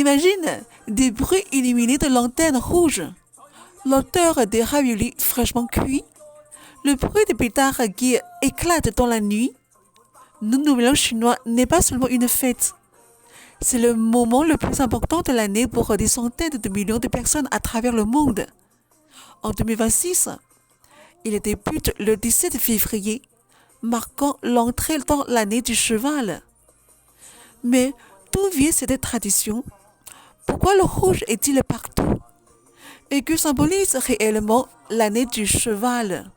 imagine des bruits illuminés de lanternes rouges, l'odeur des raviolis fraîchement cuits, le bruit des pétards qui éclatent dans la nuit. Le Nouvel An chinois n'est pas seulement une fête. C'est le moment le plus important de l'année pour des centaines de millions de personnes à travers le monde. En 2026, il débute le 17 février, marquant l'entrée dans l'année du cheval. Mais d'où vient cette tradition? Pourquoi le rouge est-il partout? Et que symbolise réellement l'année du cheval?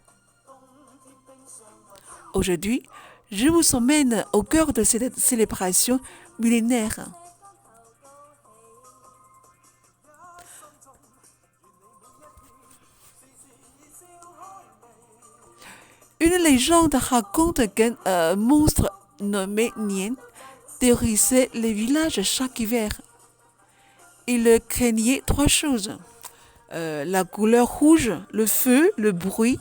Aujourd'hui, je vous emmène au cœur de cette célébration millénaire. Une légende raconte qu'un monstre nommé Nian terrorisait les villages chaque hiver. Il craignait trois choses. La couleur rouge, le feu, le bruit.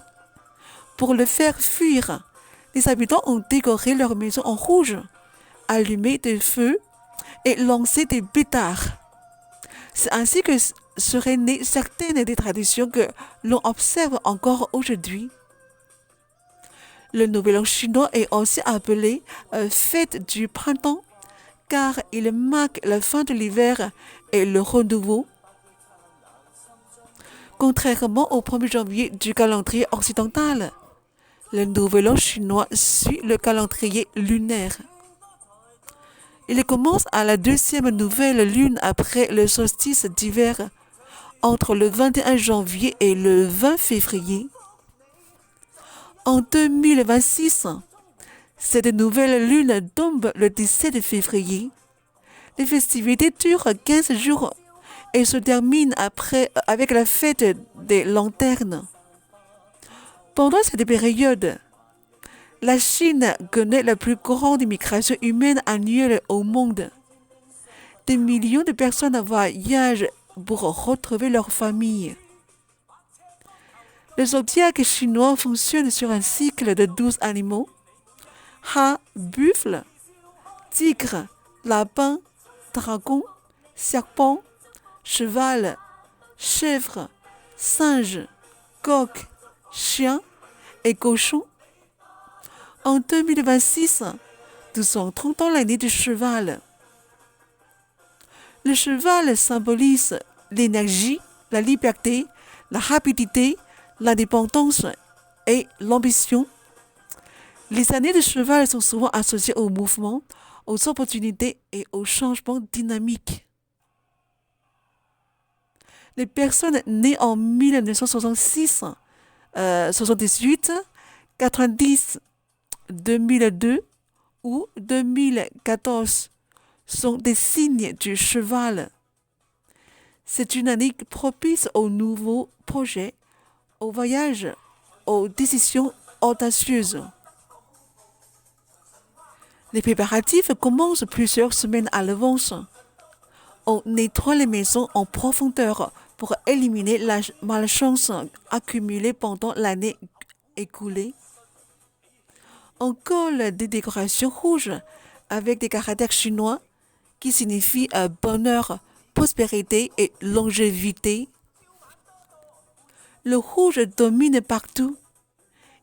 Pour le faire fuir, les habitants ont décoré leur maison en rouge, allumé des feux et lancé des pétards. C'est ainsi que seraient nées certaines des traditions que l'on observe encore aujourd'hui. Le Nouvel An chinois est aussi appelé fête du printemps car il marque la fin de l'hiver et le renouveau. Contrairement au 1er janvier du calendrier occidental, le Nouvel An chinois suit le calendrier lunaire. Il commence à la deuxième nouvelle lune après le solstice d'hiver, entre le 21 janvier et le 20 février. En 2026, cette nouvelle lune tombe le 17 février. Les festivités durent 15 jours et se terminent avec la fête des lanternes. Pendant cette période, la Chine connaît la plus grande immigration humaine annuelle au monde. Des millions de personnes voyagent pour retrouver leur famille. Le zodiaque chinois fonctionne sur un cycle de 12 animaux. Ha, buffle, tigre, lapin, dragon, serpent, cheval, chèvre, singe, coq, chien et cochon. En 2026, nous entrons dans l'année du cheval. Le cheval symbolise l'énergie, la liberté, la rapidité, l'indépendance et l'ambition. Les années de cheval sont souvent associées au mouvement, aux opportunités et aux changements dynamiques. Les personnes nées en 1966, 78, 90, 2002 ou 2014 sont des signes du cheval. C'est une année propice aux nouveaux projets, aux voyages, aux décisions audacieuses. Les préparatifs commencent plusieurs semaines à l'avance. On nettoie les maisons en profondeur pour éliminer la malchance accumulée pendant l'année écoulée. On colle des décorations rouges avec des caractères chinois qui signifient bonheur, prospérité et longévité. Le rouge domine partout.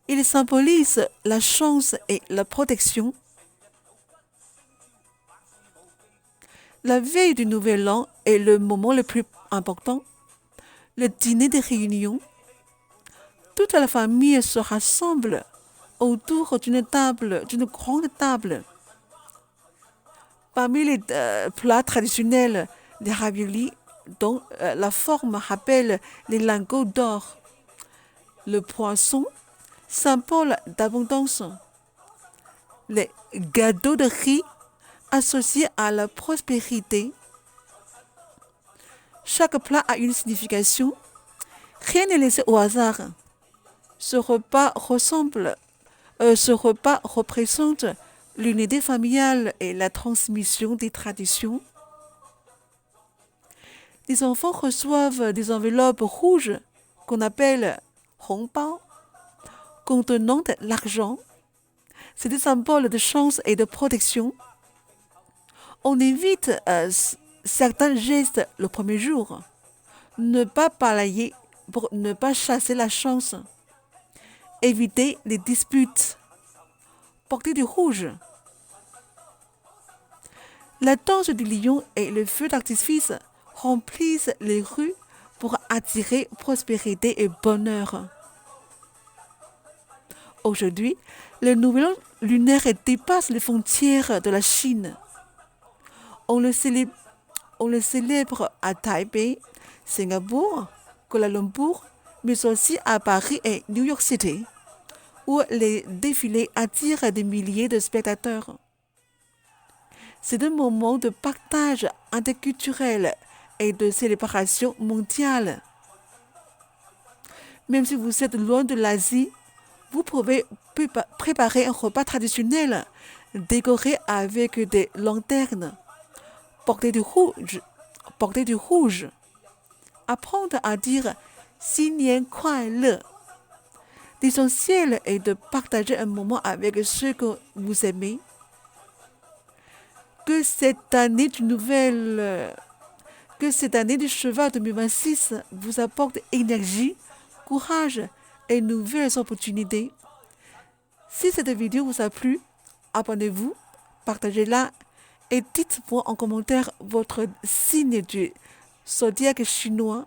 Il symbolise la chance et la protection. La veille du Nouvel An est le moment le plus important, le dîner de réunion. Toute la famille se rassemble autour d'une grande table. Parmi les plats traditionnels, les raviolis, dont la forme rappelle les lingots d'or. Le poisson, symbole d'abondance. Les gâteaux de riz, associés à la prospérité. Chaque plat a une signification. Rien n'est laissé au hasard. Ce repas représente l'unité familiale et la transmission des traditions. Les enfants reçoivent des enveloppes rouges qu'on appelle hongbao, contenant de l'argent. C'est des symboles de chance et de protection. On évite certains gestes le premier jour. Ne pas balayer pour ne pas chasser la chance. Éviter les disputes. Porter du rouge. La danse du lion et le feu d'artifice remplissent les rues pour attirer prospérité et bonheur. Aujourd'hui, le nouvel an lunaire dépasse les frontières de la Chine. On le célèbre, on le célèbre à Taipei, Singapour, Kuala Lumpur, mais aussi à Paris et New York City, où les défilés attirent des milliers de spectateurs. C'est un moment de partage interculturel et de célébration mondiale. Même si vous êtes loin de l'Asie, vous pouvez préparer un repas traditionnel décoré avec des lanternes, porter du rouge, apprendre à dire 新年快乐. L'essentiel est de partager un moment avec ceux que vous aimez. Que cette année du cheval 2026 vous apporte énergie, courage et nouvelles opportunités. Si cette vidéo vous a plu, abonnez-vous, partagez-la et dites-moi en commentaire votre signe du zodiaque chinois.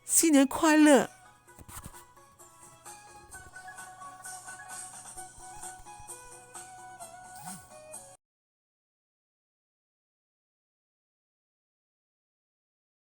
新年快乐!